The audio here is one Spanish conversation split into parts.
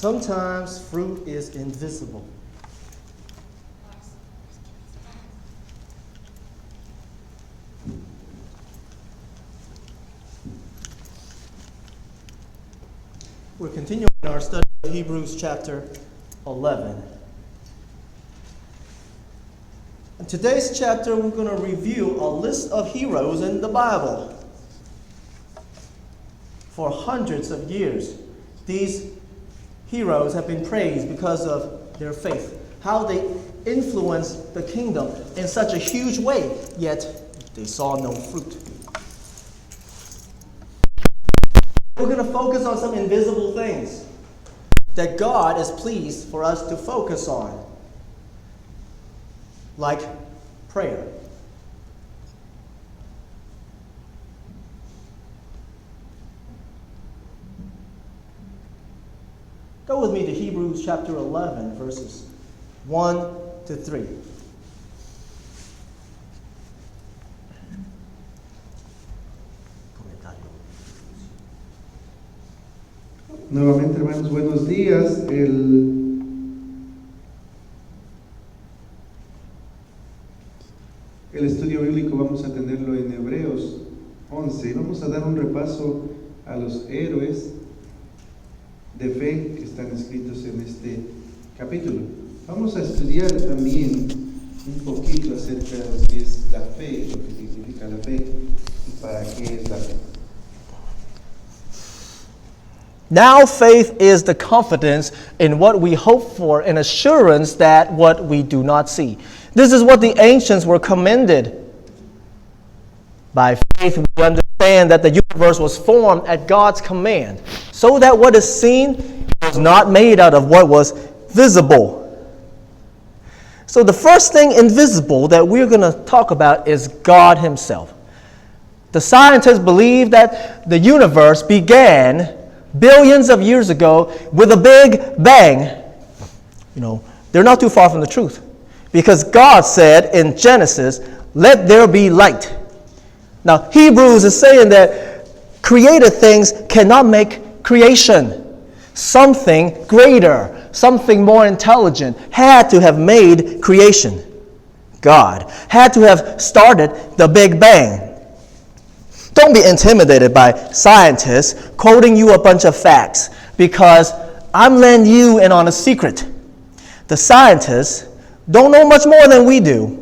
Sometimes fruit is invisible. We're continuing our study of Hebrews chapter 11. In today's chapter, we're going to review a list of heroes in the Bible. For hundreds of years, these heroes have been praised because of their faith, how they influenced the kingdom in such a huge way, yet they saw no fruit. We're going to focus on some invisible things that God is pleased for us to focus on, like prayer. Go with me to Hebrews chapter 11, verses 1 to 3. Nuevamente, hermanos, buenos días. El estudio bíblico vamos a tenerlo en Hebreos 11. Vamos a dar un repaso a los héroes de fe que están escritos en este capítulo. Vamos a estudiar también un poquito acerca de lo que es la fe, lo que significa la fe y para qué es la fe. Now faith is the confidence in what we hope for and assurance that what we do not see. This is what the ancients were commended. By faith we understand that the universe was formed at God's command, so that what is seen was not made out of what was visible. So the first thing invisible that we're going to talk about is God Himself. The scientists believe that the universe began billions of years ago with a big bang. They're not too far from the truth. Because God said in Genesis, "Let there be light." Now, Hebrews is saying that created things cannot make creation. Something greater, something more intelligent had to have made creation. God had to have started the Big Bang. Don't be intimidated by scientists quoting you a bunch of facts, because I'm letting you in on a secret. The scientists don't know much more than we do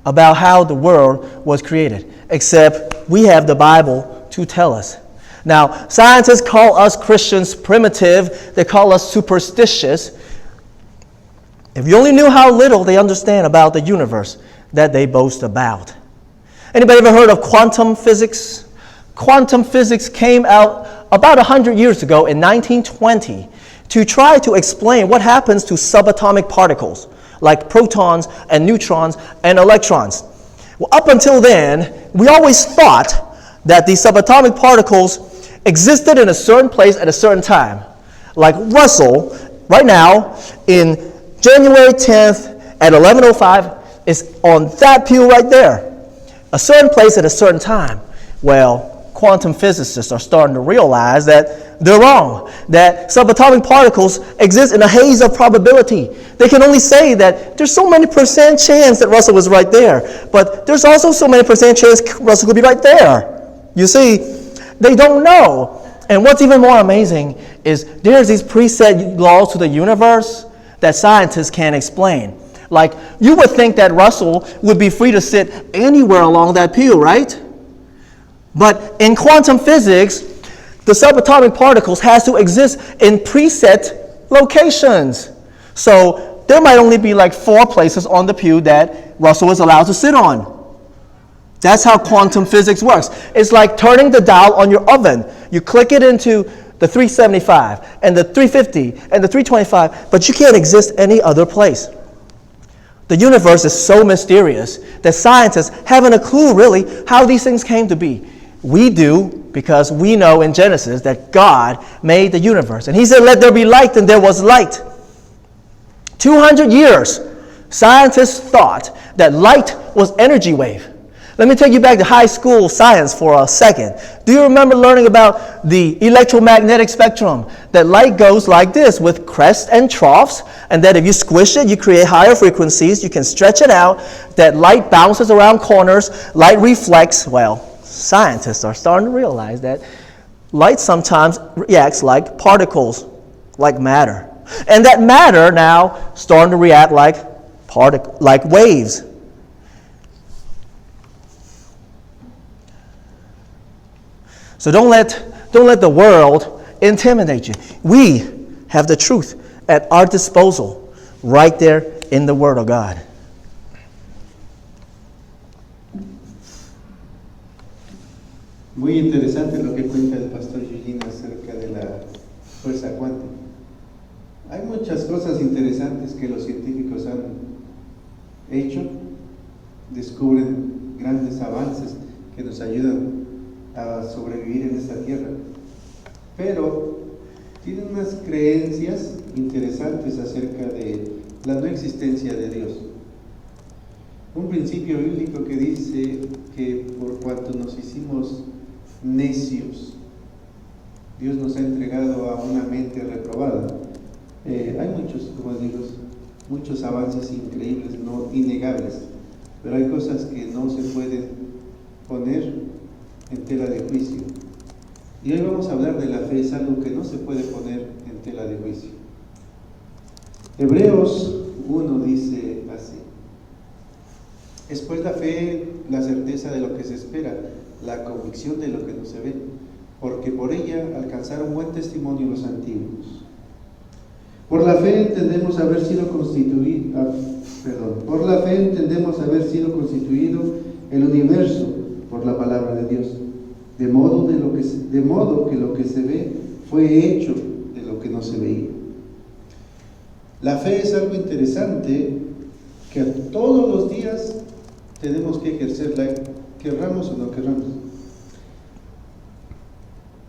about how the world was created, except we have the Bible to tell us. Now, scientists call us Christians primitive. They call us superstitious. If you only knew how little they understand about the universe that they boast about. Anybody ever heard of quantum physics? Quantum physics came out about 100 years ago in 1920 to try to explain what happens to subatomic particles like protons and neutrons and electrons. Well, up until then, we always thought that these subatomic particles existed in a certain place at a certain time. Like Russell, right now, in January 10th at 11:05, is on that pew right there. A certain place at a certain time. Well, quantum physicists are starting to realize that they're wrong, that subatomic particles exist in a haze of probability. They can only say that there's so many percent chance that Russell was right there, but there's also so many percent chance Russell could be right there. You see, they don't know. And what's even more amazing is there's these preset laws to the universe that scientists can't explain. Like, you would think that Russell would be free to sit anywhere along that pew, right? But in quantum physics, the subatomic particles has to exist in preset locations. So there might only be like 4 places on the pew that Russell is allowed to sit on. That's how quantum physics works. It's like turning the dial on your oven. You click it into the 375 and the 350 and the 325, but you can't exist any other place. The universe is so mysterious that scientists haven't a clue really how these things came to be. We do, because we know in Genesis that God made the universe. And He said, "Let there be light," and there was light. 200 years, scientists thought that light was energy wave. Let me take you back to high school science for a second. Do you remember learning about the electromagnetic spectrum? That light goes like this with crests and troughs, and that if you squish it, you create higher frequencies. You can stretch it out. That light bounces around corners. Light reflects. Well, scientists are starting to realize that light sometimes reacts like particles, like matter. And that matter now starting to react like waves. So don't let the world intimidate you. We have the truth at our disposal right there in the Word of God. Muy interesante lo que cuenta el pastor Eugene acerca de la fuerza cuántica. Hay muchas cosas interesantes que los científicos han hecho, descubren grandes avances que nos ayudan a sobrevivir en esta tierra, pero tienen unas creencias interesantes acerca de la no existencia de Dios. Un principio bíblico que dice que por cuanto nos hicimos necios, Dios nos ha entregado a una mente reprobada. Hay muchos avances increíbles, no innegables, pero hay cosas que no se pueden poner en tela de juicio. Y hoy vamos a hablar de la fe, es algo que no se puede poner en tela de juicio. Hebreos 1 dice así: es pues la fe, la certeza de lo que se espera, la convicción de lo que no se ve, porque por ella alcanzaron buen testimonio los antiguos. Por la fe entendemos haber sido constituido el universo por la palabra de Dios, de modo que lo que se ve fue hecho de lo que no se veía. La fe es algo interesante que todos los días tenemos que ejercerla, querramos o no querramos.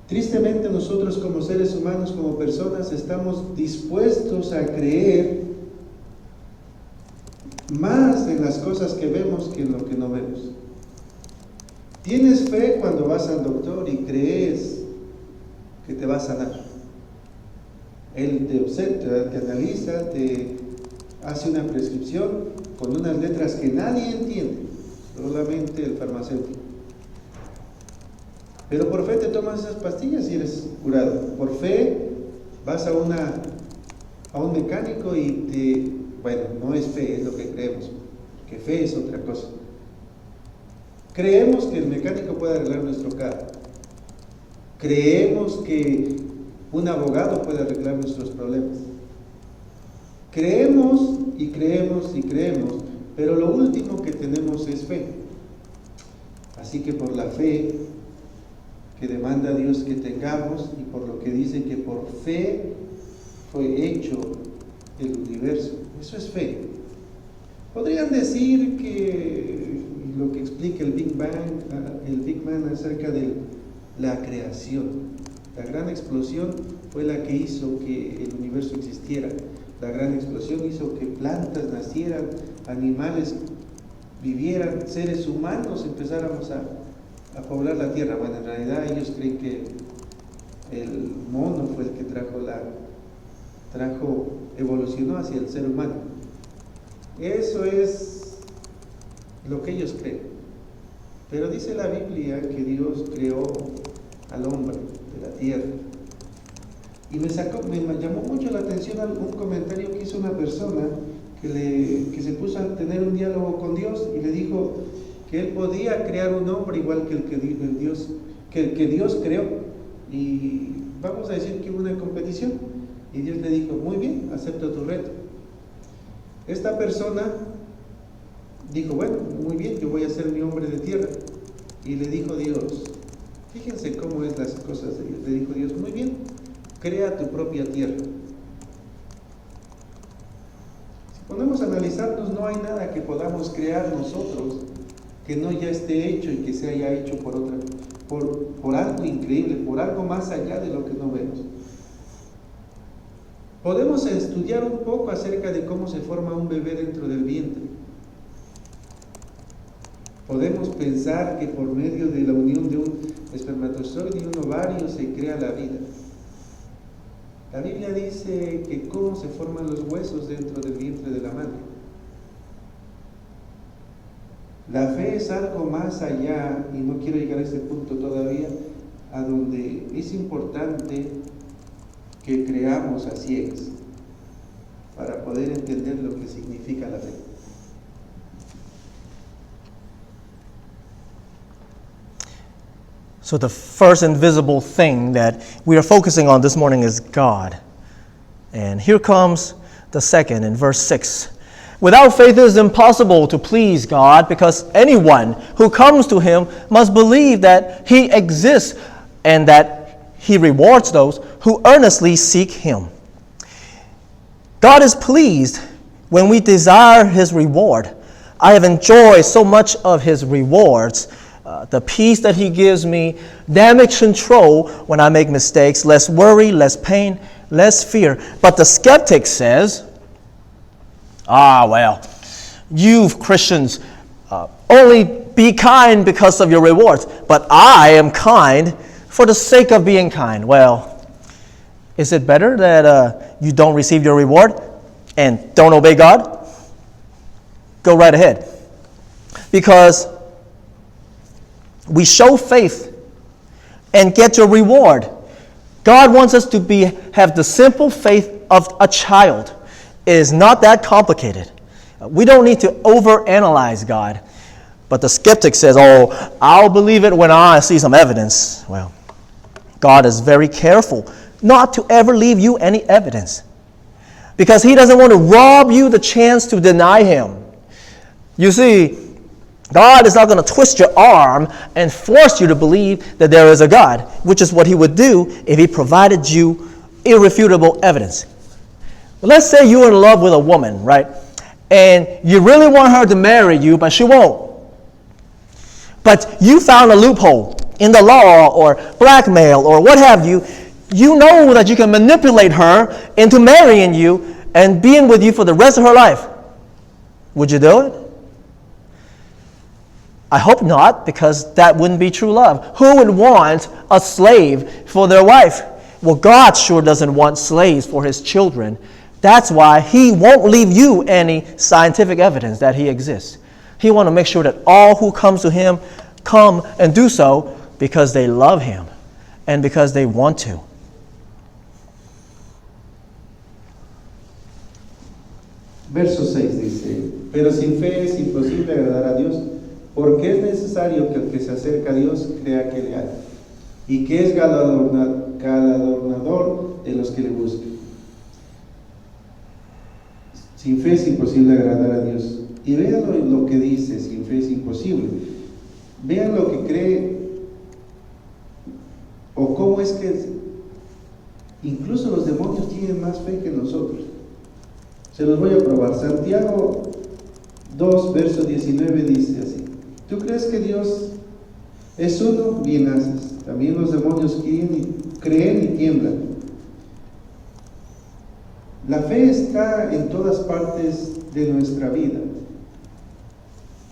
Tristemente nosotros como seres humanos, como personas, estamos dispuestos a creer más en las cosas que vemos que en lo que no vemos. Tienes fe cuando vas al doctor y crees que te va a sanar. Él te observa, te analiza, te hace una prescripción con unas letras que nadie entiende, solamente el farmacéutico. Pero por fe te tomas esas pastillas y eres curado. Por fe vas a un mecánico y no es fe, es lo que creemos, que fe es otra cosa. Creemos que el mecánico puede arreglar nuestro carro. Creemos que un abogado puede arreglar nuestros problemas. Creemos y creemos y creemos, pero lo último que tenemos es fe. Así que por la fe que demanda Dios que tengamos y por lo que dice que por fe fue hecho el universo, eso es fe. Podrían decir que lo que explica el Big Bang acerca de la creación, la gran explosión fue la que hizo que el universo existiera. La gran explosión hizo que plantas nacieran, animales vivieran, seres humanos empezáramos a poblar la tierra. Bueno, en realidad ellos creen que el mono fue el que evolucionó hacia el ser humano. Eso es lo que ellos creen. Pero dice la Biblia que Dios creó al hombre de la tierra. Y me llamó mucho la atención un comentario que hizo una persona que se puso a tener un diálogo con Dios y le dijo que él podía crear un hombre igual que el que Dios creó. Y vamos a decir que hubo una competición. Y Dios le dijo: muy bien, acepto tu reto. Esta persona dijo: bueno, muy bien, yo voy a ser mi hombre de tierra. Y le dijo Dios, fíjense cómo es las cosas de Dios. Le dijo Dios: muy bien, crea tu propia tierra. Si ponemos a analizarnos, no hay nada que podamos crear nosotros que no ya esté hecho y que se haya hecho por algo increíble, por algo más allá de lo que no vemos. Podemos estudiar un poco acerca de cómo se forma un bebé dentro del vientre. Podemos pensar que por medio de la unión de un espermatozoide y un ovario se crea la vida. La Biblia dice que cómo se forman los huesos dentro del vientre de la madre. La fe es algo más allá, y no quiero llegar a este punto todavía, a donde es importante que creamos a ciegas para poder entender lo que significa la fe. So the first invisible thing that we are focusing on this morning is God. And here comes the second in verse 6. Without faith it is impossible to please God, because anyone who comes to him must believe that he exists and that he rewards those who earnestly seek him. God is pleased when we desire his reward. I have enjoyed so much of his rewards, the peace that he gives me, damage control when I make mistakes, less worry, less pain, less fear. But the skeptic says, well, you Christians only be kind because of your rewards, but I am kind for the sake of being kind. Well, is it better that you don't receive your reward and don't obey God? Go right ahead. Because we show faith and get your reward. God wants us to have the simple faith of a child. It is not that complicated. We don't need to overanalyze God. But the skeptic says, I'll believe it when I see some evidence. Well, God is very careful not to ever leave you any evidence, because he doesn't want to rob you the chance to deny him. You see, God is not going to twist your arm and force you to believe that there is a God, which is what he would do if he provided you irrefutable evidence. Let's say you're in love with a woman, right? And you really want her to marry you, but she won't. But you found a loophole in the law or blackmail or what have you. You know that you can manipulate her into marrying you and being with you for the rest of her life. Would you do it? I hope not, because that wouldn't be true love. Who would want a slave for their wife? Well, God sure doesn't want slaves for his children. That's why he won't leave you any scientific evidence that he exists. He wants to make sure that all who comes to him come and do so because they love him and because they want to. Verso 6 dice, pero sin fe es imposible agradar a Dios, porque es necesario que el que se acerca a Dios crea que le hay, y que es galardonador de los que le buscan. Sin fe es imposible agradar a Dios. Y vean lo que dice, sin fe es imposible. Vean lo que cree, o cómo es que incluso los demonios tienen más fe que nosotros. Se los voy a probar. Santiago 2, verso 19 dice así: ¿tú crees que Dios es uno? Bien haces. También los demonios creen y tiemblan. La fe está en todas partes de nuestra vida.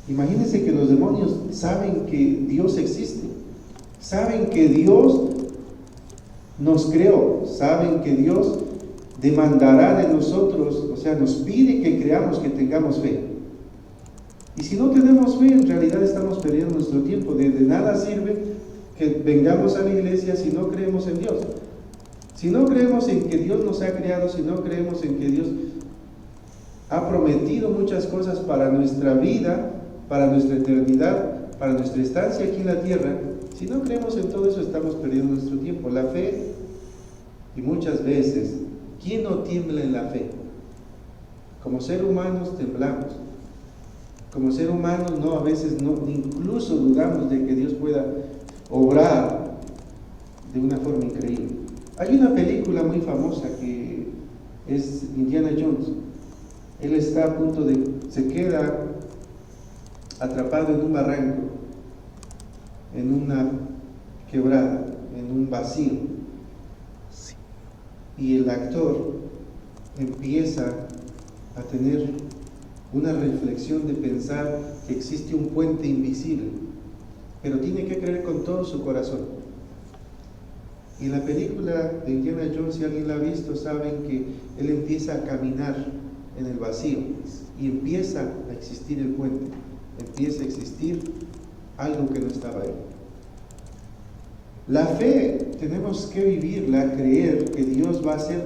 Imagínense que los demonios saben que Dios existe, saben que Dios nos creó, saben que Dios demandará de nosotros, o sea, nos pide que creamos, que tengamos fe. Y si no tenemos fe, en realidad estamos perdiendo nuestro tiempo. De nada sirve que vengamos a la iglesia si no creemos en Dios. Si no creemos en que Dios nos ha creado, si no creemos en que Dios ha prometido muchas cosas para nuestra vida, para nuestra eternidad, para nuestra estancia aquí en la tierra, si no creemos en todo eso, estamos perdiendo nuestro tiempo. La fe, y muchas veces, ¿quién no tiembla en la fe? Como ser humanos temblamos. Como ser humanos a veces no, incluso dudamos de que Dios pueda obrar de una forma increíble. Hay una película muy famosa que es Indiana Jones. Él está a punto se queda atrapado en un barranco, en una quebrada, en un vacío. Y el actor empieza a tener una reflexión de pensar que existe un puente invisible, pero tiene que creer con todo su corazón. Y en la película de Indiana Jones, si alguien la ha visto, saben que él empieza a caminar en el vacío y empieza a existir el puente, empieza a existir algo que no estaba ahí. La fe tenemos que vivirla, creer que Dios va a hacer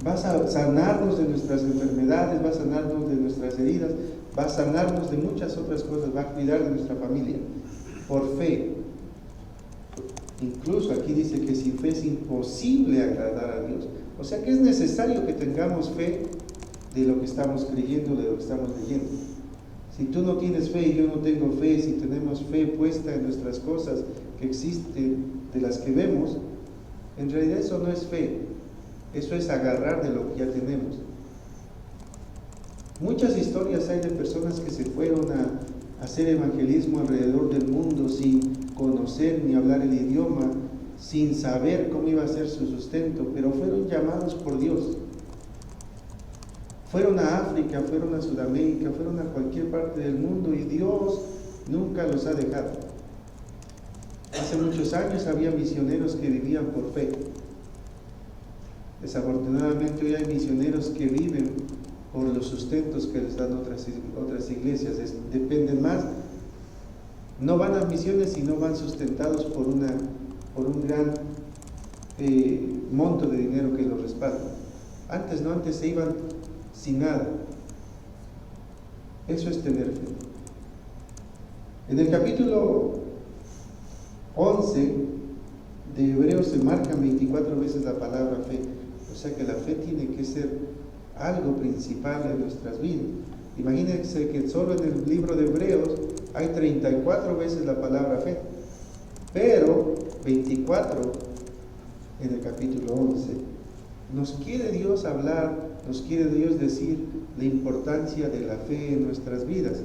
va a sanarnos de nuestras enfermedades, va a sanarnos de nuestras heridas, va a sanarnos de muchas otras cosas, va a cuidar de nuestra familia, por fe. Incluso aquí dice que sin fe es imposible agradar a Dios. O sea que es necesario que tengamos fe de lo que estamos creyendo, de lo que estamos leyendo. Si tú no tienes fe y yo no tengo fe, si tenemos fe puesta en nuestras cosas que existen, de las que vemos, en realidad eso no es fe, eso es agarrar de lo que ya tenemos. Muchas historias hay de personas que se fueron a hacer evangelismo alrededor del mundo sin conocer ni hablar el idioma, sin saber cómo iba a ser su sustento, pero fueron llamados por Dios. Fueron a África, fueron a Sudamérica, fueron a cualquier parte del mundo y Dios nunca los ha dejado. Hace muchos años había misioneros que vivían por fe. Desafortunadamente hoy hay misioneros que viven por los sustentos que les dan otras iglesias. Dependen más, no van a misiones y no van sustentados por un gran monto de dinero que los respalda. Antes se iban sin nada. Eso es tener fe. En el capítulo 11 de Hebreos se marcan 24 veces la palabra fe. O sea que la fe tiene que ser algo principal en nuestras vidas. Imagínense que solo en el libro de Hebreos hay 34 veces la palabra fe, pero 24 en el capítulo 11. Nos quiere Dios hablar, nos quiere Dios decir la importancia de la fe en nuestras vidas.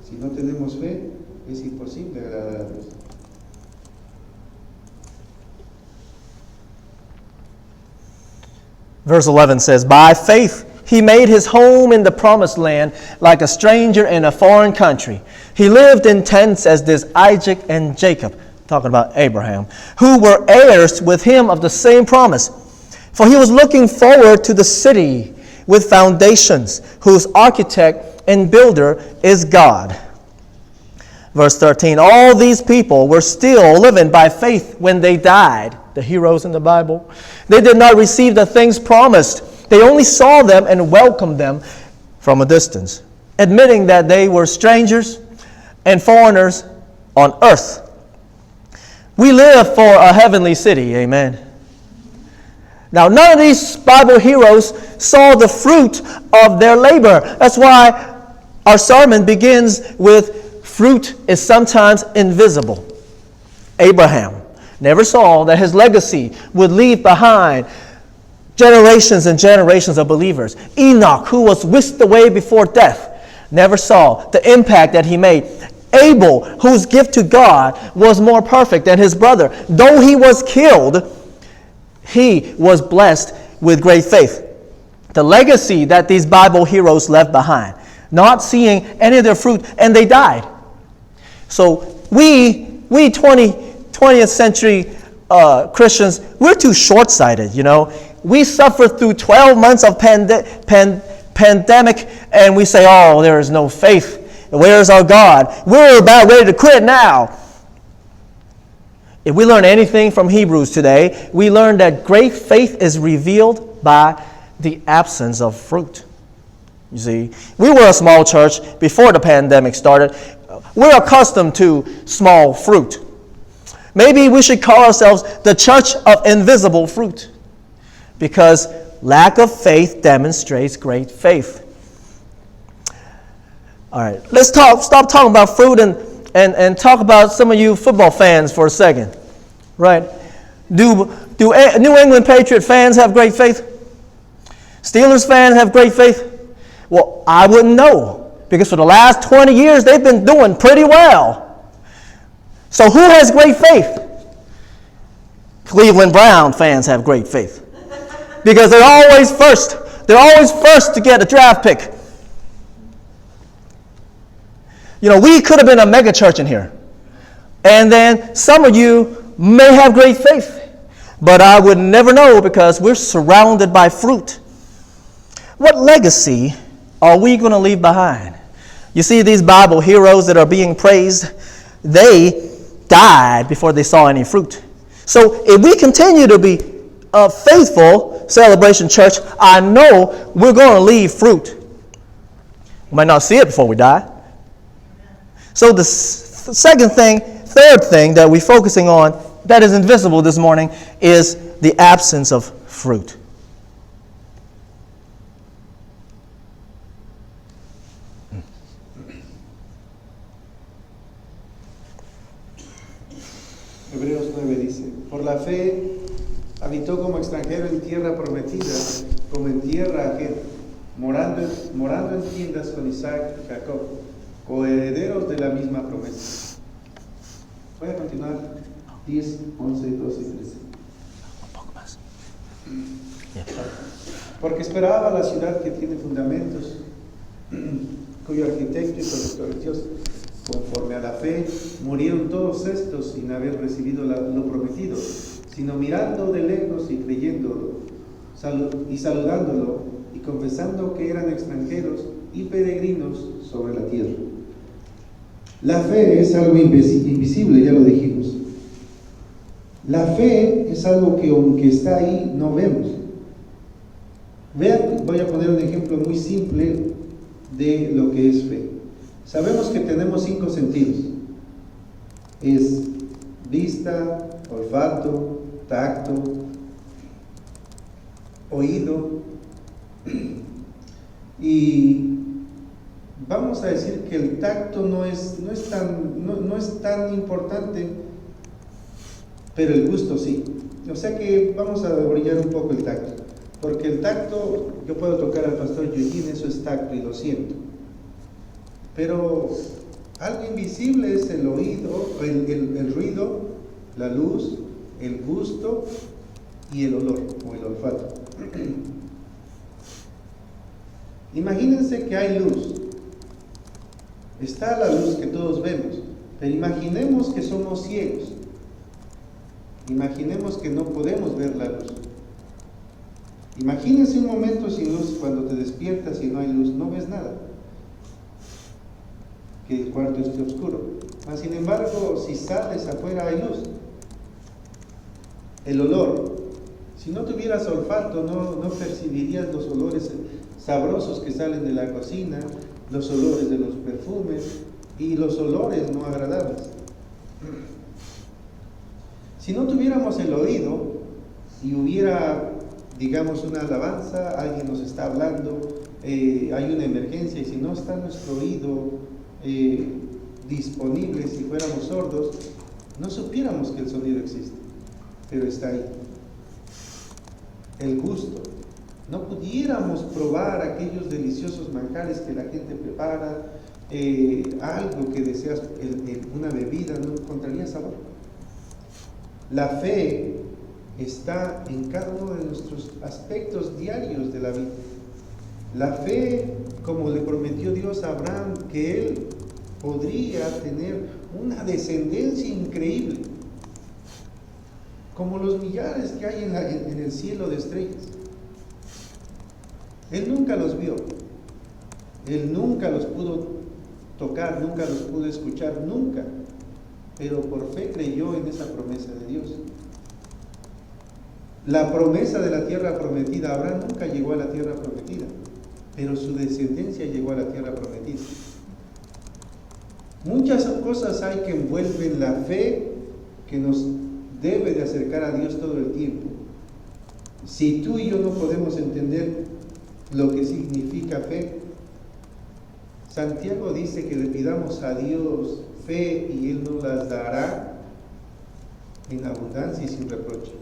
Si no tenemos fe, es imposible agradar a Dios. Verse 11 says, "By faith he made his home in the promised land like a stranger in a foreign country. He lived in tents as did Isaac and Jacob," talking about Abraham, "who were heirs with him of the same promise. For he was looking forward to the city with foundations, whose architect and builder is God." Verse 13, "All these people were still living by faith when they died." The heroes in the Bible. "They did not receive the things promised. They only saw them and welcomed them from a distance, admitting that they were strangers and foreigners on earth." We live for a heavenly city, amen. Now, none of these Bible heroes saw the fruit of their labor. That's why our sermon begins with fruit is sometimes invisible. Abraham never saw that his legacy would leave behind generations and generations of believers. Enoch, who was whisked away before death, never saw the impact that he made. Abel, whose gift to God was more perfect than his brother, though he was killed, he was blessed with great faith. The legacy that these Bible heroes left behind, not seeing any of their fruit, and they died. So we 20th century Christians, we're too short-sighted, you know. We suffered through 12 months of pandemic, and we say, "Oh, there is no faith. Where's our God? We're about ready to quit now." If we learn anything from Hebrews today, we learn that great faith is revealed by the absence of fruit. You see, we were a small church before the pandemic started. We're accustomed to small fruit. Maybe we should call ourselves the church of invisible fruit, because lack of faith demonstrates great faith. All right, let's stop talking about fruit and talk about some of you football fans for a second. Right? Do New England Patriot fans have great faith? Steelers fans have great faith? Well, I wouldn't know, because for the last 20 years they've been doing pretty well. So who has great faith? Cleveland Brown fans have great faith, because they're always first. They're always first to get a draft pick. We could have been a mega church in here. And then some of you may have great faith, but I would never know because we're surrounded by fruit. What legacy are we going to leave behind? You see, these Bible heroes that are being praised, they died before they saw any fruit. So if we continue to be a faithful Celebration Church, I know we're going to leave fruit. We might not see it before we die. So the third thing that we're focusing on that is invisible this morning is the absence of fruit. Hebreos 9 dice, por la fe habitó como extranjero en tierra prometida, como en tierra ajena, morando en tiendas con Isaac y Jacob, coherederos de la misma promesa. Voy a continuar 10, 11, 12 y 13. Un poco más. Porque esperaba la ciudad que tiene fundamentos, cuyo arquitecto y constructor es Dios. Conforme a la fe, murieron todos estos sin haber recibido lo prometido, sino mirando de lejos y creyéndolo, y saludándolo, y confesando que eran extranjeros y peregrinos sobre la tierra. La fe es algo invisible, ya lo dijimos. La fe es algo que aunque está ahí, no vemos. Vean, voy a poner un ejemplo muy simple de lo que es fe. Sabemos que tenemos 5 sentidos. Es vista, olfato, tacto, oído. Y vamos a decir que el tacto no es tan importante, pero el gusto sí. O sea que vamos a brillar un poco el tacto. Porque el tacto, yo puedo tocar al pastor Eugene, eso es tacto y lo siento. Pero algo invisible es el oído, el ruido, la luz, el gusto y el olor o el olfato. Imagínense que hay luz. Está la luz que todos vemos, pero imaginemos que somos ciegos. Imaginemos que no podemos ver la luz. Imagínense un momento sin luz, cuando te despiertas y no hay luz, no ves nada. Que el cuarto esté oscuro. Sin embargo, si sales afuera hay luz. El olor. Si no tuvieras olfato, no percibirías los olores sabrosos que salen de la cocina, los olores de los perfumes y los olores no agradables. Si no tuviéramos el oído y hubiera, digamos, una alabanza, alguien nos está hablando, hay una emergencia, y si no está nuestro oído disponible, si fuéramos sordos, no supiéramos que el sonido existe, pero está ahí. El gusto. No pudiéramos probar aquellos deliciosos manjares que la gente prepara, algo que deseas, una bebida, no encontraría sabor. La fe está en cada uno de nuestros aspectos diarios de la vida. La fe, como le prometió Dios a Abraham, que él podría tener una descendencia increíble, como los millares que hay en el cielo de estrellas. Él nunca los vio, él nunca los pudo tocar, nunca los pudo escuchar, nunca, pero por fe creyó en esa promesa de Dios. La promesa de la tierra prometida, Abraham nunca llegó a la tierra prometida, pero su descendencia llegó a la tierra prometida. Muchas cosas hay que envuelven la fe, que nos debe de acercar a Dios todo el tiempo. Si tú y yo no podemos entender lo que significa fe, Santiago dice que le pidamos a Dios fe y Él nos las dará en abundancia y sin reproche.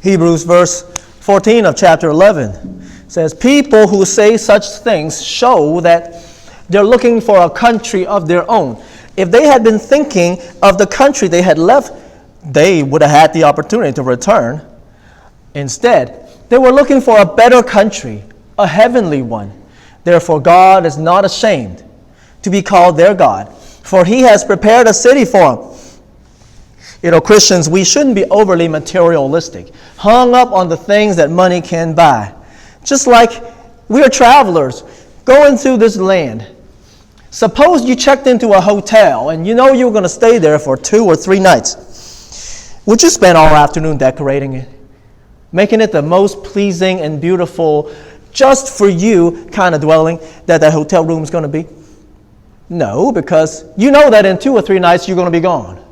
Hebrews verse 14 of chapter 11 says, people who say such things show that they're looking for a country of their own. if they had been thinking of the country they had left, they would have had the opportunity to return. Instead, they were looking for a better country, a heavenly one. Therefore, God is not ashamed to be called their God, for he has prepared a city for them. You know, Christians, we shouldn't be overly materialistic, hung up on the things that money can buy. Just like we are travelers going through this land. Suppose you checked into a hotel and you know you were going to stay there for 2 or 3 nights. Would you spend all afternoon decorating it? Making it the most pleasing and beautiful, just for you kind of dwelling that hotel room is going to be? No, because you know that in 2 or 3 nights you're going to be gone.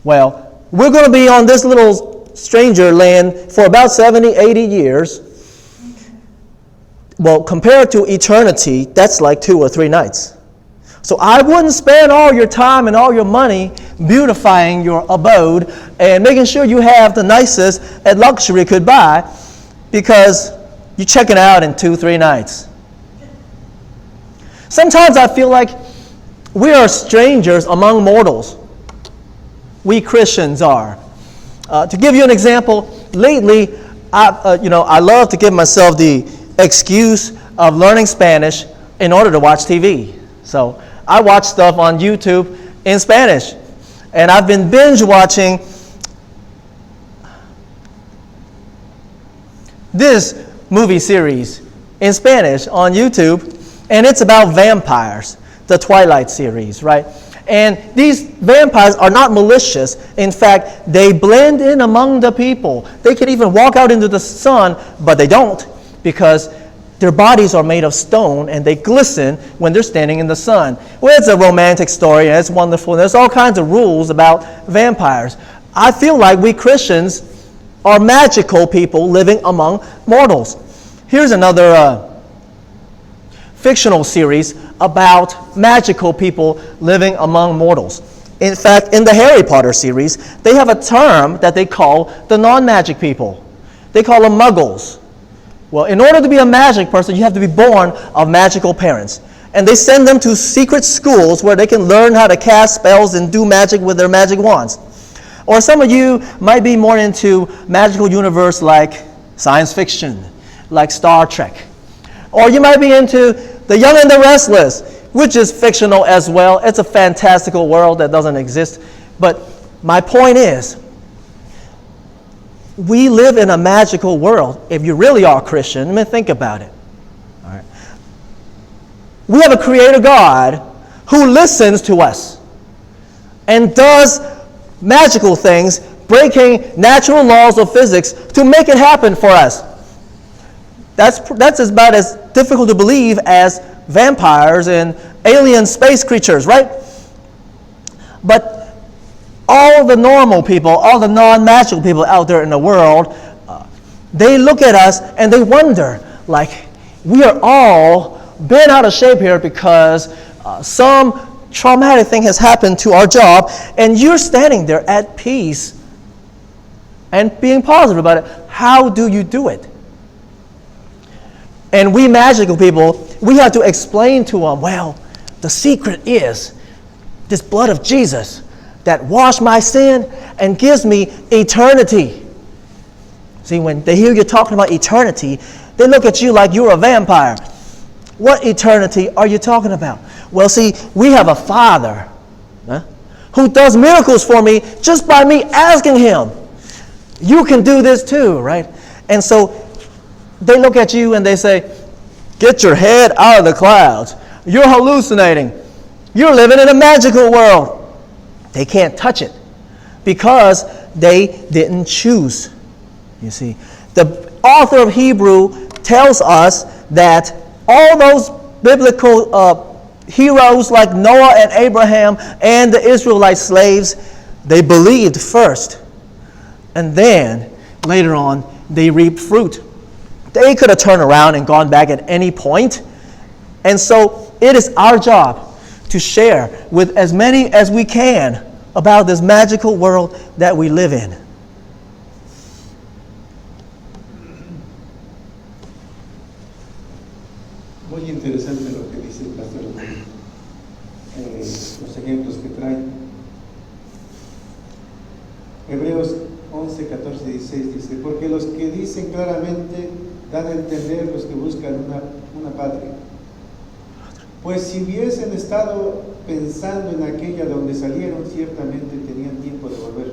Well, we're going to be on this little stranger land for about 70, 80 years. Well, compared to eternity, that's like 2 or 3 nights. So I wouldn't spend all your time and all your money beautifying your abode and making sure you have the nicest that luxury could buy, because you're checking out in 2, 3 nights. Sometimes I feel like we are strangers among mortals. We Christians are. To give you an example, lately, I love to give myself the excuse of learning Spanish in order to watch TV. So I watch stuff on YouTube in Spanish. And I've been binge watching this movie series in Spanish on YouTube. And it's about vampires, the Twilight series, right? And these vampires are not malicious. In fact, they blend in among the people. They can even walk out into the sun, but they don't, because their bodies are made of stone and they glisten when they're standing in the sun. Well, it's a romantic story and it's wonderful. And there's all kinds of rules about vampires. I feel like we Christians are magical people living among mortals. Here's another fictional series about magical people living among mortals. In fact, in the Harry Potter series, they have a term that they call the non-magic people. They call them muggles. Well, in order to be a magic person, you have to be born of magical parents. And they send them to secret schools where they can learn how to cast spells and do magic with their magic wands. Or some of you might be more into magical universe like science fiction, like Star Trek. Or you might be into The Young and the Restless, which is fictional as well. It's a fantastical world that doesn't exist. But my point is, we live in a magical world. If you really are Christian, I mean, think about it. All right. We have a creator God who listens to us and does magical things, breaking natural laws of physics to make it happen for us. That's about as difficult to believe as vampires and alien space creatures, right? But all the normal people, all the non-magical people out there in the world, they look at us and they wonder, like, we are all bent out of shape here because some traumatic thing has happened to our job, and you're standing there at peace and being positive about it. How do you do it? And we magical people, we have to explain to them, well, the secret is this blood of Jesus that washed my sin and gives me eternity. See, when they hear you talking about eternity, they look at you like you're a vampire. What eternity are you talking about? Well, see, we have a Father who does miracles for me just by me asking Him. You can do this too, right? And so they look at you and they say, get your head out of the clouds. You're hallucinating. You're living in a magical world. They can't touch it because they didn't choose. You see, the author of Hebrew tells us that all those biblical heroes like Noah and Abraham and the Israelite slaves, they believed first. And then, later on, they reaped fruit. They could have turned around and gone back at any point. And so it is our job to share with as many as we can about this magical world that we live in. Muy interesante lo que dice el pastor. los ejemplos que trae. Hebreos 11, 14, 16 dice, porque los que dicen claramente dan a entender los que buscan una patria. Pues si hubiesen estado pensando en aquella donde salieron, ciertamente tenían tiempo de volver,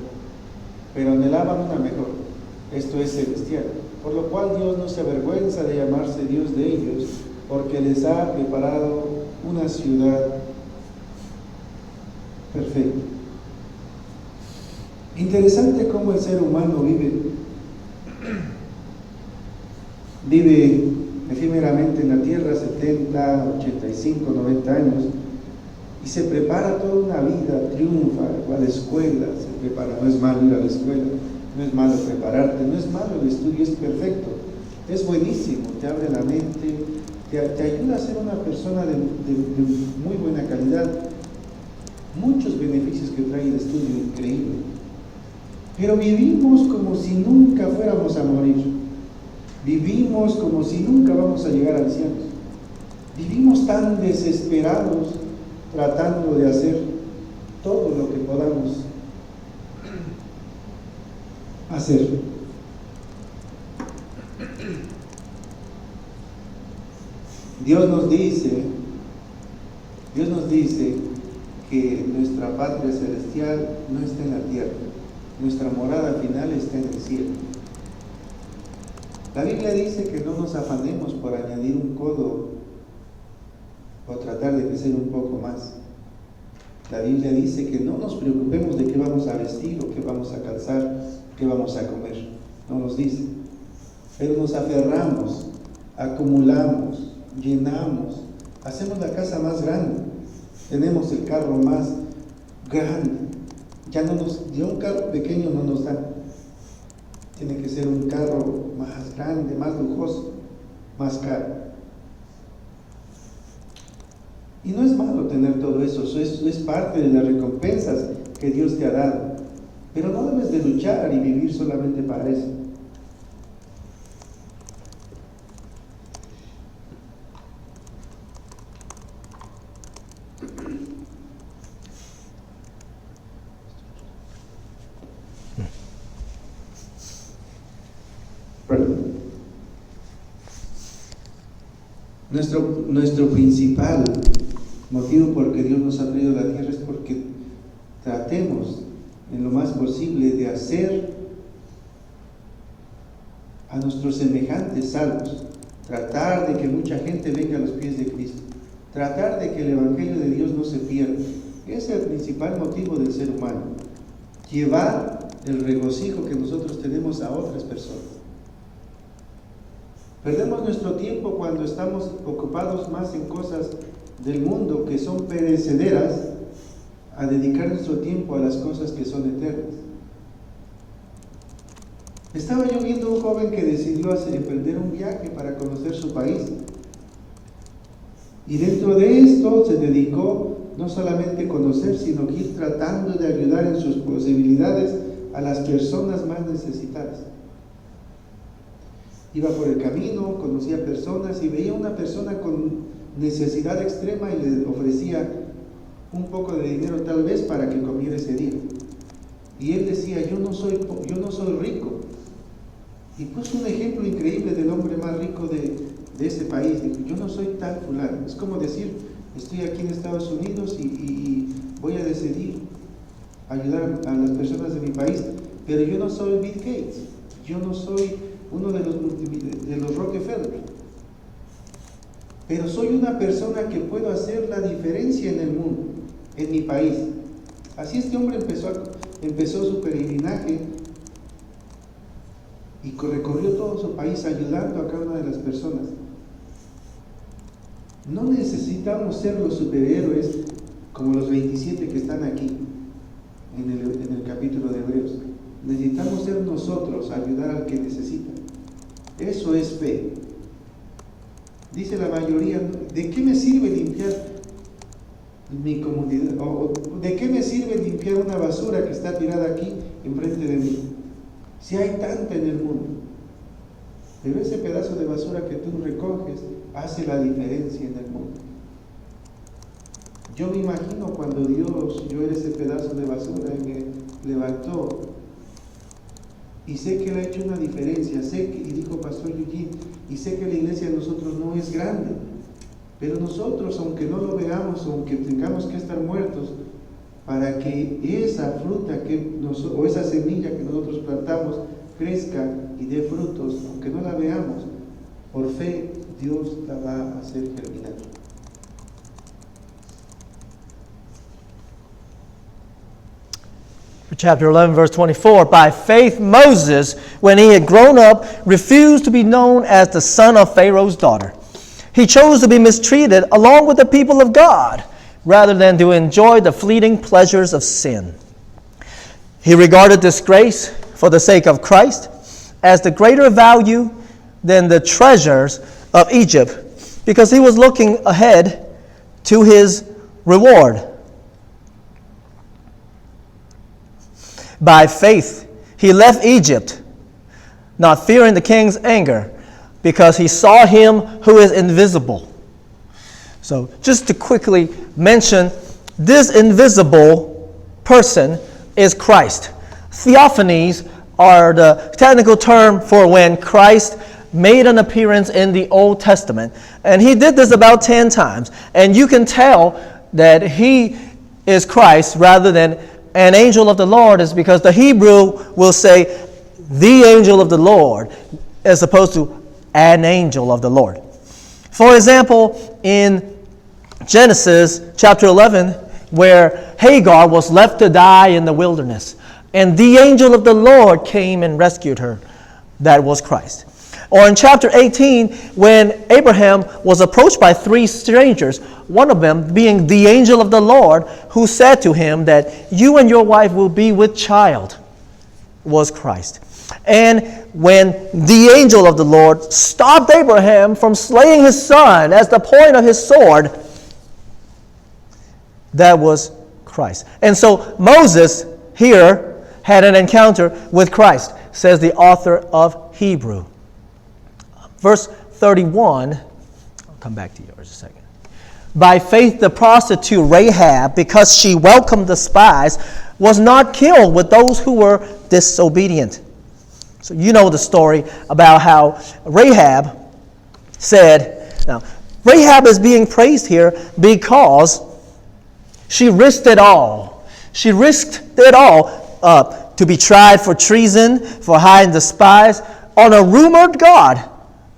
pero anhelaban una mejor, esto es celestial, por lo cual Dios no se avergüenza de llamarse Dios de ellos, porque les ha preparado una ciudad perfecta. Interesante cómo el ser humano vive efímeramente en la tierra 70, 85, 90 años y se prepara toda una vida, triunfa, va a la escuela, se prepara. No es malo ir a la escuela, no es malo prepararte, no es malo el estudio, es perfecto, es buenísimo, te abre la mente, te ayuda a ser una persona de muy buena calidad. Muchos beneficios que trae el estudio, increíble. Pero vivimos como si nunca fuéramos a morir. Vivimos como si nunca vamos a llegar ancianos. Vivimos tan desesperados tratando de hacer todo lo que podamos hacer. Dios nos dice que nuestra patria celestial no está en la tierra, nuestra morada final está en el cielo. La Biblia dice que no nos afanemos por añadir un codo o tratar de crecer un poco más. La Biblia dice que no nos preocupemos de qué vamos a vestir o qué vamos a calzar, qué vamos a comer. No nos dice. Pero nos aferramos, acumulamos, llenamos, hacemos la casa más grande, tenemos el carro más grande. Ya un carro pequeño no nos da. Tiene que ser un carro más grande, más lujoso, más caro. Y no es malo tener todo eso, es parte de las recompensas que Dios te ha dado. Pero no debes de luchar y vivir solamente para eso. Nuestro principal motivo por que Dios nos ha traído a la tierra es porque tratemos en lo más posible de hacer a nuestros semejantes salvos, tratar de que mucha gente venga a los pies de Cristo, tratar de que el Evangelio de Dios no se pierda. Ese es el principal motivo del ser humano, llevar el regocijo que nosotros tenemos a otras personas. Perdemos nuestro tiempo cuando estamos ocupados más en cosas del mundo que son perecederas, a dedicar nuestro tiempo a las cosas que son eternas. Estaba yo viendo un joven que decidió emprender un viaje para conocer su país. Y dentro de esto se dedicó no solamente a conocer, sino que ir tratando de ayudar en sus posibilidades a las personas más necesitadas. Iba por el camino, conocía personas y veía una persona con necesidad extrema y le ofrecía un poco de dinero tal vez para que comiera ese día. Y él decía, yo no soy rico. Y puso un ejemplo increíble del hombre más rico de ese país. Dijo, yo no soy tal fulano. Es como decir, estoy aquí en Estados Unidos y voy a decidir ayudar a las personas de mi país, pero yo no soy Bill Gates, yo no soy uno de los Rockefeller, pero soy una persona que puedo hacer la diferencia en el mundo, en mi país. Así este hombre empezó su peregrinaje y recorrió todo su país ayudando a cada una de las personas. No necesitamos ser los superhéroes como los 27 que están aquí en el capítulo de Hebreos. Necesitamos ser nosotros, ayudar al que necesita. Eso es fe. Dice la mayoría, ¿de qué me sirve limpiar mi comunidad? ¿O de qué me sirve limpiar una basura que está tirada aquí enfrente de mí? Si hay tanta en el mundo. Pero ese pedazo de basura que tú recoges hace la diferencia en el mundo. Yo me imagino cuando Dios, yo era ese pedazo de basura y me levantó. Y sé que Él ha hecho una diferencia, y dijo Pastor Eugene, y sé que la iglesia de nosotros no es grande, pero nosotros, aunque no lo veamos, aunque tengamos que estar muertos, para que esa fruta o esa semilla que nosotros plantamos crezca y dé frutos, aunque no la veamos, por fe Dios la va a hacer germinar. Chapter 11, verse 24. By faith, Moses, when he had grown up, refused to be known as the son of Pharaoh's daughter. He chose to be mistreated along with the people of God, rather than to enjoy the fleeting pleasures of sin. He regarded disgrace for the sake of Christ as the greater value than the treasures of Egypt, because he was looking ahead to his reward. By faith, he left Egypt, not fearing the king's anger, because he saw him who is invisible. So, just to quickly mention, this invisible person is Christ. Theophanies are the technical term for when Christ made an appearance in the Old Testament. And he did this about 10 times. And you can tell that he is Christ rather than an angel of the Lord, is because the Hebrew will say the angel of the Lord as opposed to an angel of the Lord. For example, in Genesis chapter 11, where Hagar was left to die in the wilderness, and the angel of the Lord came and rescued her. That was Christ. Or in chapter 18, when Abraham was approached by 3 strangers, one of them being the angel of the Lord, who said to him that you and your wife will be with child, was Christ. And when the angel of the Lord stopped Abraham from slaying his son as the point of his sword, that was Christ. And so Moses here had an encounter with Christ, says the author of Hebrew. Verse 31, I'll come back to yours in a second. By faith the prostitute Rahab, because she welcomed the spies, was not killed with those who were disobedient. So you know the story about how Rahab said, now Rahab is being praised here because she risked it all. She risked it all to be tried for treason, for hiding the spies, on a rumored God.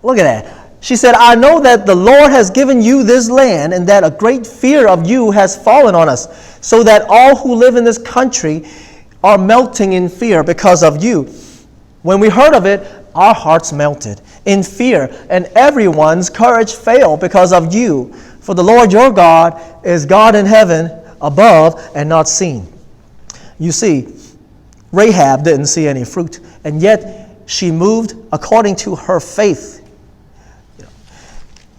Look at that. She said, I know that the Lord has given you this land, and that a great fear of you has fallen on us, so that all who live in this country are melting in fear because of you. When we heard of it, our hearts melted in fear, and everyone's courage failed because of you. For the Lord your God is God in heaven above and not seen. You see, Rahab didn't see any fruit, and yet she moved according to her faith.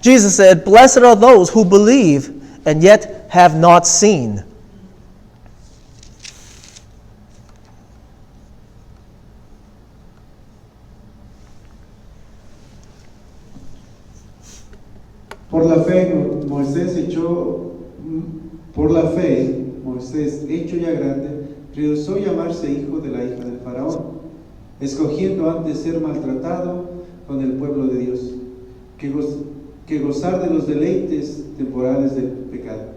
Jesus said, blessed are those who believe and yet have not seen. Por la fe, Moisés, hecho ya grande, rehusó llamarse hijo de la hija del faraón, escogiendo antes ser maltratado con el pueblo de Dios, que gozar de los deleites temporales del pecado,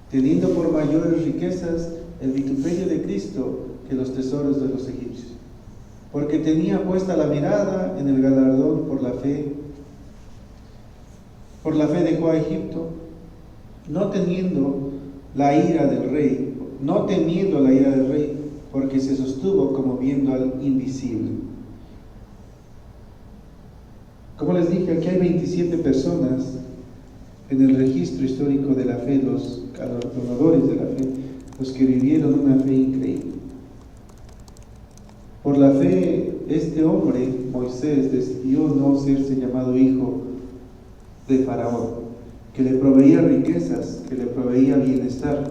teniendo por mayores riquezas el vituperio de Cristo que los tesoros de los egipcios, porque tenía puesta la mirada en el galardón. Por la fe dejó a Egipto, no temiendo la ira del rey, porque se sostuvo como viendo al invisible. Como les dije, aquí hay 27 personas en el registro histórico de la fe, los galardonadores de la fe, los que vivieron una fe increíble. Por la fe, este hombre, Moisés, decidió no serse llamado hijo de Faraón, que le proveía riquezas, que le proveía bienestar.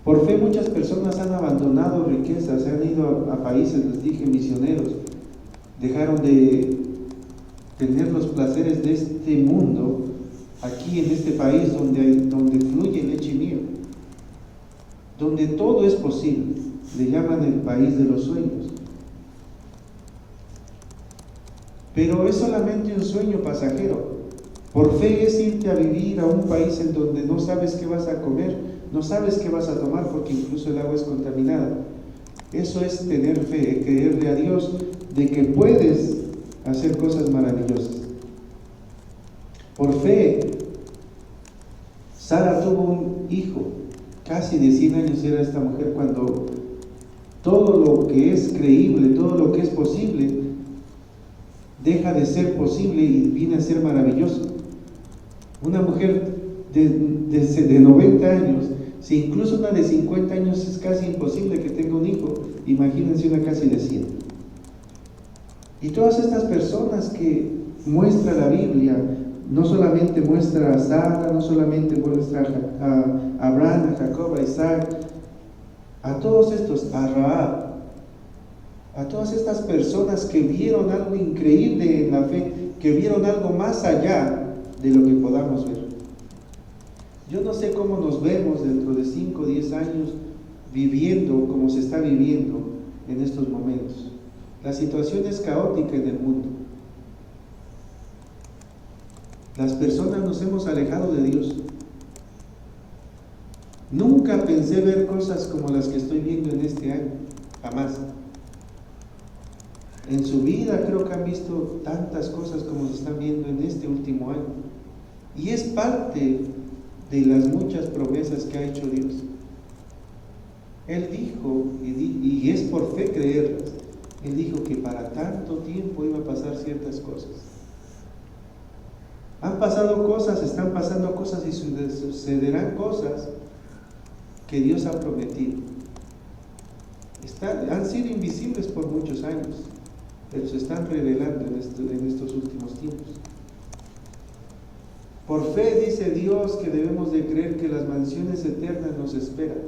Por fe muchas personas han abandonado riquezas, se han ido a países, les dije, misioneros, dejaron de tener los placeres de este mundo aquí en este país donde fluye leche y miel, donde todo es posible. Le llaman el país de los sueños. Pero es solamente un sueño pasajero. Por fe es irte a vivir a un país en donde no sabes qué vas a comer, no sabes qué vas a tomar, porque incluso el agua es contaminada. Eso es tener fe, creerle a Dios de que puedes hacer cosas maravillosas. Por fe, Sara tuvo un hijo, casi de 100 años era esta mujer, cuando todo lo que es creíble, todo lo que es posible, deja de ser posible y viene a ser maravilloso. Una mujer de 90 años, si incluso una de 50 años es casi imposible que tenga un hijo, imagínense una casi de 100. Y todas estas personas que muestra la Biblia, no solamente muestra a Sara, no solamente muestra a Abraham, a Jacob, a Isaac, a todos estos, a Rahab, a todas estas personas que vieron algo increíble en la fe, que vieron algo más allá de lo que podamos ver. Yo no sé cómo nos vemos dentro de 5 o 10 años viviendo como se está viviendo en estos momentos. La situación es caótica en el mundo. Las personas nos hemos alejado de Dios. Nunca pensé ver cosas como las que estoy viendo en este año, jamás. En su vida creo que han visto tantas cosas como se están viendo en este último año. Y es parte de las muchas promesas que ha hecho Dios. Él dijo, y es por fe creerlas, Él dijo que para tanto tiempo iba a pasar ciertas cosas. Han pasado cosas, están pasando cosas y sucederán cosas que Dios ha prometido. Han sido invisibles por muchos años, pero se están revelando en estos últimos tiempos. Por fe dice Dios que debemos de creer que las mansiones eternas nos esperan.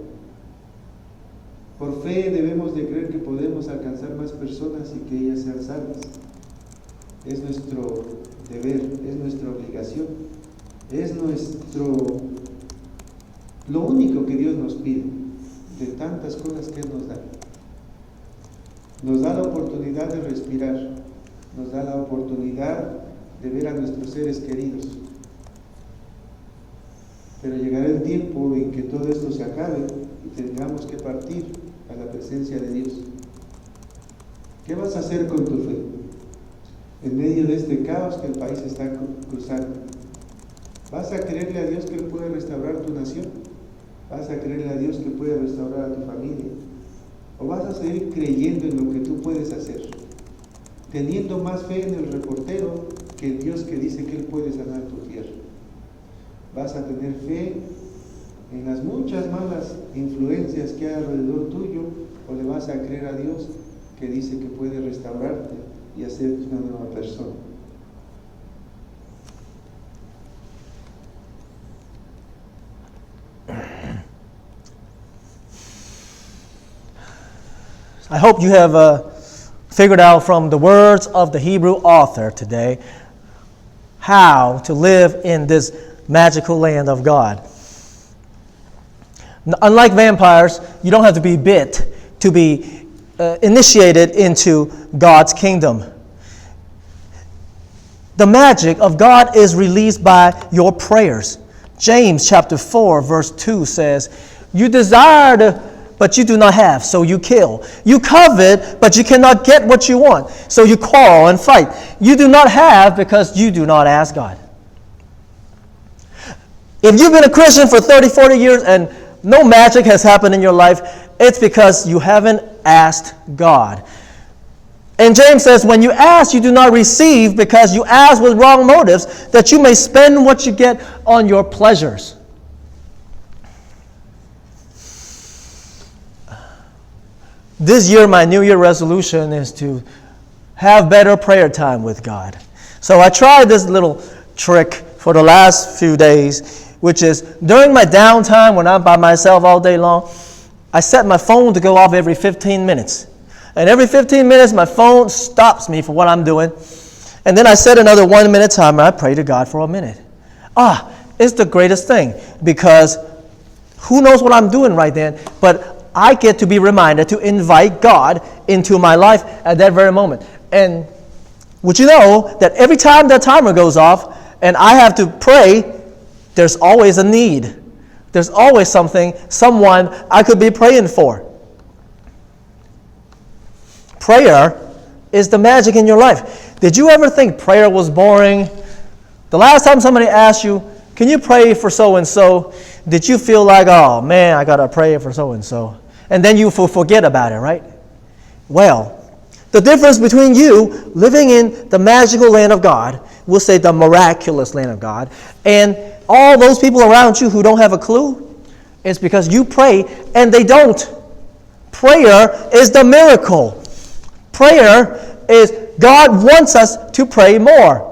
Por fe debemos de creer que podemos alcanzar más personas y que ellas sean salvas. Es nuestro deber, es nuestra obligación, es lo único que Dios nos pide, de tantas cosas que Él nos da. Nos da la oportunidad de respirar, nos da la oportunidad de ver a nuestros seres queridos. Pero llegará el tiempo en que todo esto se acabe y tengamos que partir a la presencia de Dios. ¿Qué vas a hacer con tu fe en medio de este caos que el país está cruzando? ¿Vas a creerle a Dios que Él puede restaurar tu nación? ¿Vas a creerle a Dios que puede restaurar a tu familia? ¿O vas a seguir creyendo en lo que tú puedes hacer? Teniendo más fe en el reportero que en Dios que dice que Él puede sanar tu tierra. ¿Vas a tener fe en las muchas malas influencias que hay alrededor tuyo? ¿O le vas a creer a Dios que dice que puede restaurarte y hacerte una nueva persona? I hope you have figured out from the words of the Hebrew author today how to live in this magical land of God. Unlike vampires, you don't have to be bit to be initiated into God's kingdom. The magic of God is released by your prayers. James chapter 4 verse 2 says, "You desired, but you do not have, so you kill. You covet, but you cannot get what you want, so you quarrel and fight. You do not have because you do not ask God." If you've been a Christian for 30, 40 years and no magic has happened in your life, it's because you haven't asked God. And James says, when you ask, you do not receive because you ask with wrong motives, that you may spend what you get on your pleasures. This year, my New Year resolution is to have better prayer time with God. So I tried this little trick for the last few days, which is during my downtime when I'm by myself all day long, I set my phone to go off every 15 minutes. And every 15 minutes, my phone stops me for what I'm doing. And then I set another 1 minute timer. I pray to God for a minute. It's the greatest thing, because who knows what I'm doing right then, but I get to be reminded to invite God into my life at that very moment. And would you know that every time that timer goes off and I have to pray, there's always a need. There's always someone I could be praying for. Prayer is the magic in your life. Did you ever think prayer was boring? The last time somebody asked you, can you pray for so-and-so? Did you feel like, oh man, I got to pray for so-and-so? And then you forget about it, right? Well, the difference between you living in the magical land of God, we'll say the miraculous land of God, and all those people around you who don't have a clue, is because you pray and they don't. Prayer is the miracle. Prayer is, God wants us to pray more.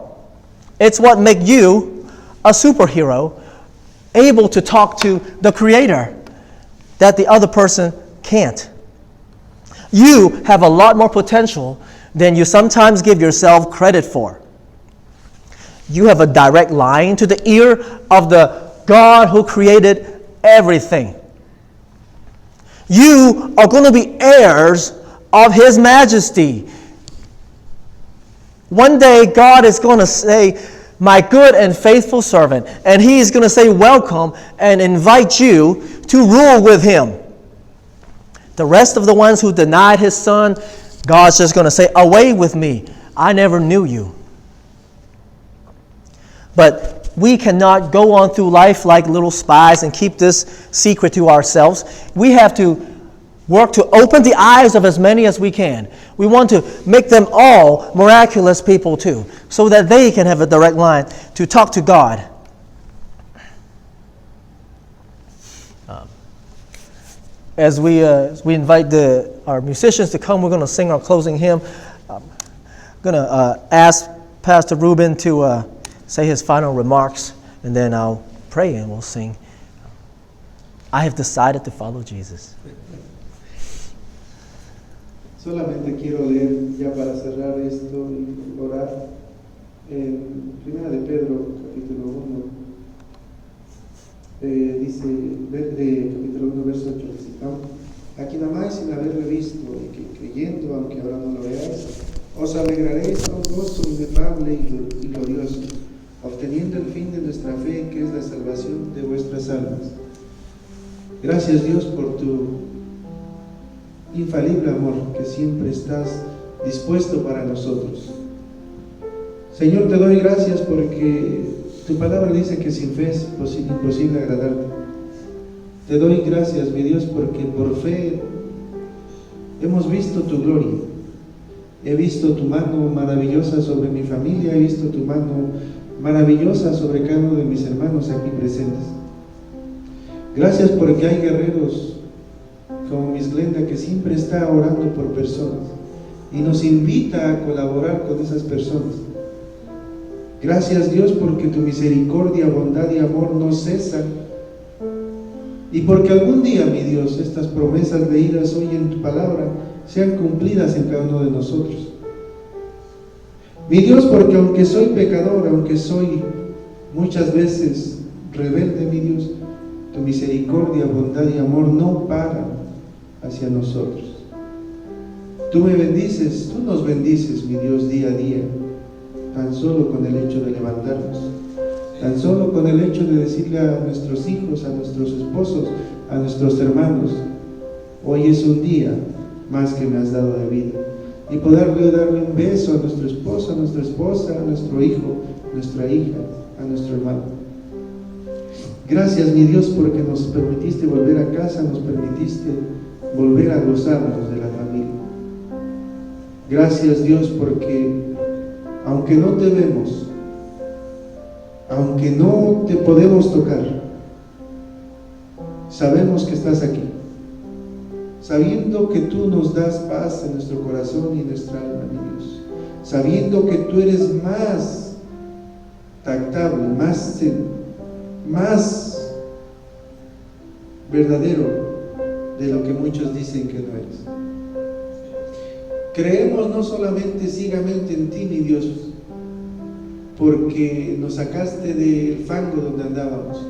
It's what makes you a superhero, able to talk to the Creator that the other person can't. You have a lot more potential than you sometimes give yourself credit for. You have a direct line to the ear of the God who created everything. You are going to be heirs of His majesty. One day, God is going to say, my good and faithful servant, and He is going to say, welcome, and invite you to rule with Him. The rest of the ones who denied His Son, God's just going to say, away with me. I never knew you. But we cannot go on through life like little spies and keep this secret to ourselves. We have to work to open the eyes of as many as we can. We want to make them all miraculous people too, so that they can have a direct line to talk to God. As we invite our musicians to come, we're going to sing our closing hymn. I'm going to ask Pastor Ruben to say his final remarks, and then I'll pray and we'll sing. I have decided to follow Jesus. Solamente quiero leer, ya para cerrar esto y orar, en 1 de Pedro, capítulo 1, dice, capítulo 1, verso 8, dice, a quien amáis sin haberle visto, y que creyendo, aunque ahora no lo veáis, os alegraréis con gozo inefable y glorioso, obteniendo el fin de nuestra fe, que es la salvación de vuestras almas. Gracias, Dios, por tu infalible amor, que siempre estás dispuesto para nosotros. Señor, te doy gracias porque tu palabra dice que sin fe es imposible agradarte. Te doy gracias, mi Dios, porque por fe hemos visto tu gloria. He visto tu mano maravillosa sobre mi familia, he visto tu mano maravillosa sobre cada uno de mis hermanos aquí presentes. Gracias porque hay guerreros como Miss Glenda, que siempre está orando por personas y nos invita a colaborar con esas personas. Gracias, Dios, porque tu misericordia, bondad y amor no cesan, y porque algún día, mi Dios, estas promesas leídas hoy en tu palabra sean cumplidas en cada uno de nosotros. Mi Dios, porque aunque soy pecador, aunque soy muchas veces rebelde, mi Dios, tu misericordia, bondad y amor no paran hacia nosotros. Tú me bendices, tú nos bendices, mi Dios, día a día, tan solo con el hecho de levantarnos, tan solo con el hecho de decirle a nuestros hijos, a nuestros esposos, a nuestros hermanos, hoy es un día más que me has dado de vida, y poderle darle un beso a nuestro esposo, a nuestra esposa, a nuestro hijo, a nuestra hija, a nuestro hermano. Gracias, mi Dios, porque nos permitiste volver a casa, nos permitiste volver a gozarnos de la familia. Gracias, Dios, porque aunque no te vemos, aunque no te podemos tocar, sabemos que estás aquí, sabiendo que tú nos das paz en nuestro corazón y en nuestra alma, mi Dios, sabiendo que tú eres más tactable, más verdadero de lo que muchos dicen que no eres. Creemos no solamente ciegamente en ti, mi Dios, porque nos sacaste del fango donde andábamos.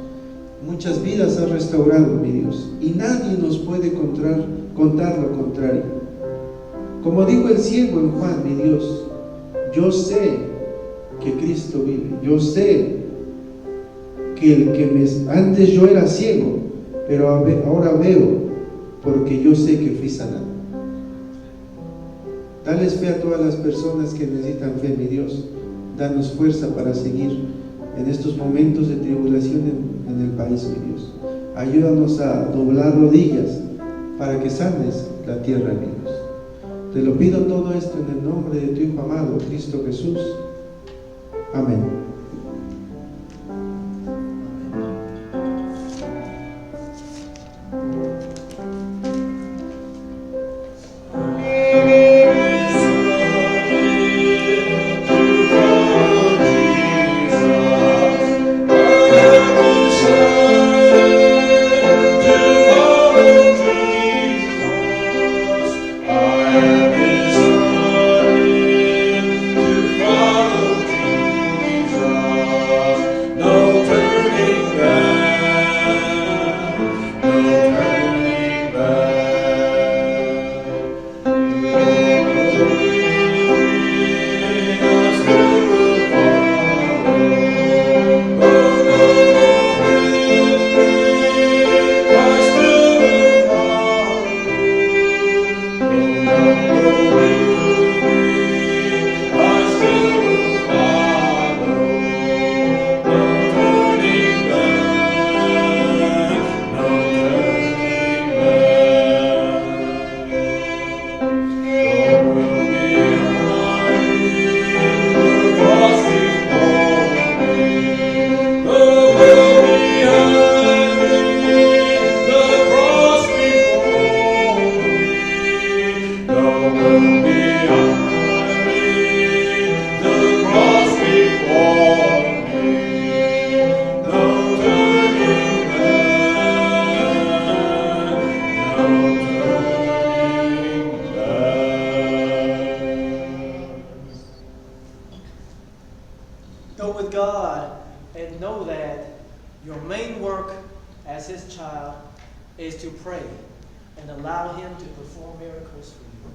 Muchas vidas has restaurado, mi Dios, y nadie nos puede contar lo contrario. Como dijo el ciego en Juan, mi Dios, yo sé que Cristo vive, yo sé que antes yo era ciego, pero ahora veo, porque yo sé que fui sanado. Dales fe a todas las personas que necesitan fe, mi Dios. Danos fuerza para seguir en estos momentos de tribulación en el país, mi Dios. Ayúdanos a doblar rodillas para que sanes la tierra, mi Dios. Te lo pido todo esto en el nombre de tu Hijo amado, Cristo Jesús. Amén. Go with God and know that your main work as His child is to pray and allow Him to perform miracles for you.